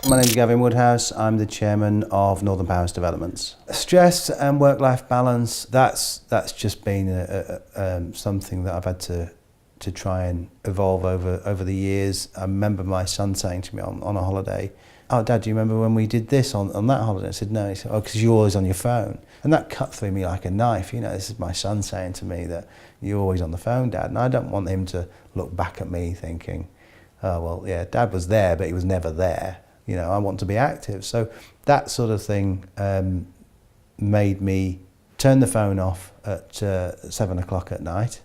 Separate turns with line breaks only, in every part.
My name is Gavin Woodhouse. I'm the chairman of Northern Powers Developments. Stress and work-life balance, that's just been something that I've had to try and evolve over the years. I remember my son saying to me on a holiday, "Oh, Dad, do you remember when we did this on that holiday?" I said, "No." He said, "Oh, because you're always on your phone." And that cut through me like a knife. You know, this is my son saying to me that you're always on the phone, Dad. And I don't want him to look back at me thinking, "Oh, well, yeah, Dad was there, but he was never there." You know, I want to be active. So that sort of thing made me turn the phone off at 7 o'clock at night.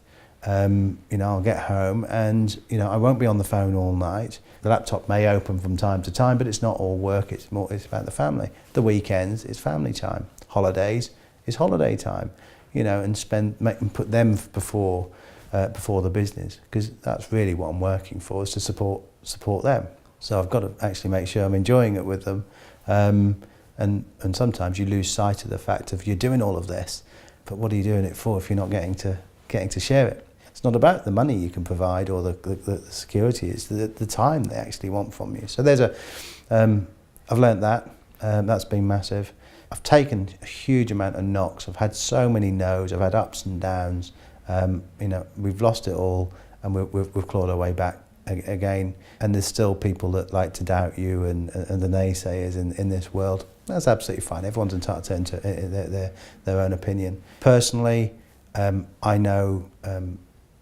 You know, I'll get home and, you know, I won't be on the phone all night. The laptop may open from time to time, but it's not all work, it's about the family. The weekends is family time. Holidays is holiday time, you know, and put them before the business, because that's really what I'm working for, is to support them. So I've got to actually make sure I'm enjoying it with them. And sometimes you lose sight of the fact of you're doing all of this, but what are you doing it for if you're not getting to share it? It's not about the money you can provide or the security, it's the time they actually want from you. So there's I've learnt that, that's been massive. I've taken a huge amount of knocks, I've had so many no's, I've had ups and downs. You know, we've lost it all and we've clawed our way back again, and there's still people that like to doubt you and the naysayers in this world. That's absolutely fine. Everyone's entitled to their own opinion. Personally, I know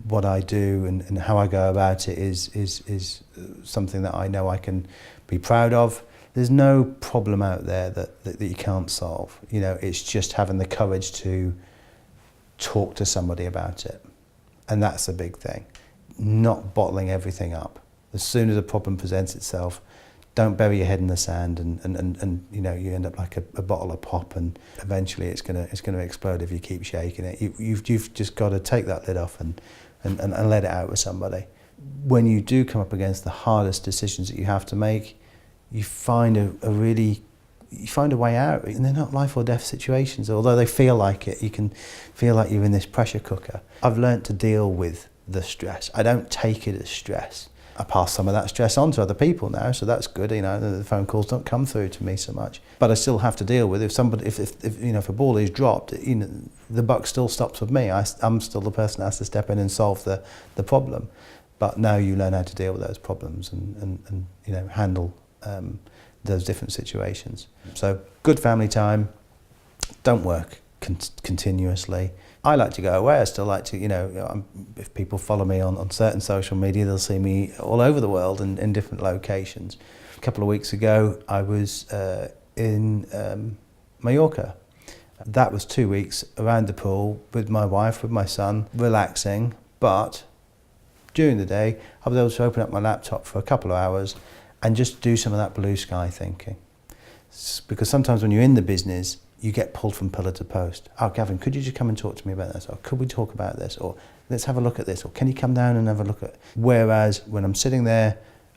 what I do and how I go about it is something that I know I can be proud of. There's no problem out there that you can't solve. You know, it's just having the courage to talk to somebody about it, and that's a big thing. Not bottling everything up. As soon as a problem presents itself, don't bury your head in the sand and you know, you end up like a bottle of pop, and eventually it's gonna explode if you keep shaking it. You've just got to take that lid off and let it out with somebody. When you do come up against the hardest decisions that you have to make, you find a way out, and they're not life or death situations. Although they feel like it, you can feel like you're in this pressure cooker. I've learnt to deal with the stress. I don't take it as stress. I pass some of that stress on to other people now, so that's good. You know, the phone calls don't come through to me so much, but I still have to deal with if you know, if a ball is dropped, you know, the buck still stops with me. I'm still the person that has to step in and solve the problem. But now you learn how to deal with those problems and you know, handle those different situations. So good family time. Don't work continuously. I like to go away. I still like to, you know, if people follow me on certain social media, they'll see me all over the world in different locations. A couple of weeks ago, I was in Mallorca. That was 2 weeks around the pool with my wife, with my son, relaxing. But during the day, I was able to open up my laptop for a couple of hours and just do some of that blue sky thinking. Because sometimes when you're in the business, you get pulled from pillar to post. "Oh, Gavin, could you just come and talk to me about this?" Or "Could we talk about this?" Or "Let's have a look at this." Or "Can you come down and have a look at it?" Whereas when I'm sitting there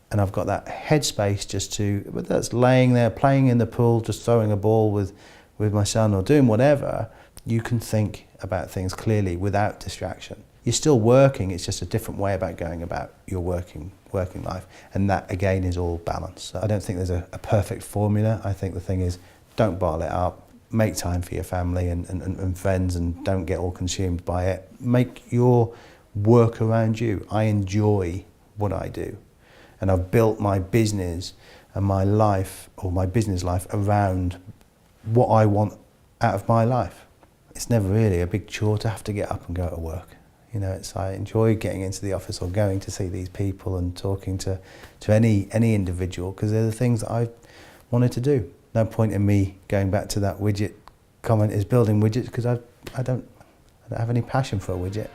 and I've got that headspace just to, whether that's laying there, playing in the pool, just throwing a ball with my son or doing whatever, you can think about things clearly without distraction. You're still working, it's just a different way about going about your working life. And that, again, is all balance. So I don't think there's a perfect formula. I think the thing is, don't bottle it up. Make time for your family and friends, and don't get all consumed by it. Make your work around you. I enjoy what I do, and I've built my business and my life, or my business life, around what I want out of my life. It's never really a big chore to have to get up and go to work. You know, I enjoy getting into the office or going to see these people and talking to any individual, because they're the things that I wanted to do. No point in me going back to that widget comment is building widgets, because I don't have any passion for a widget.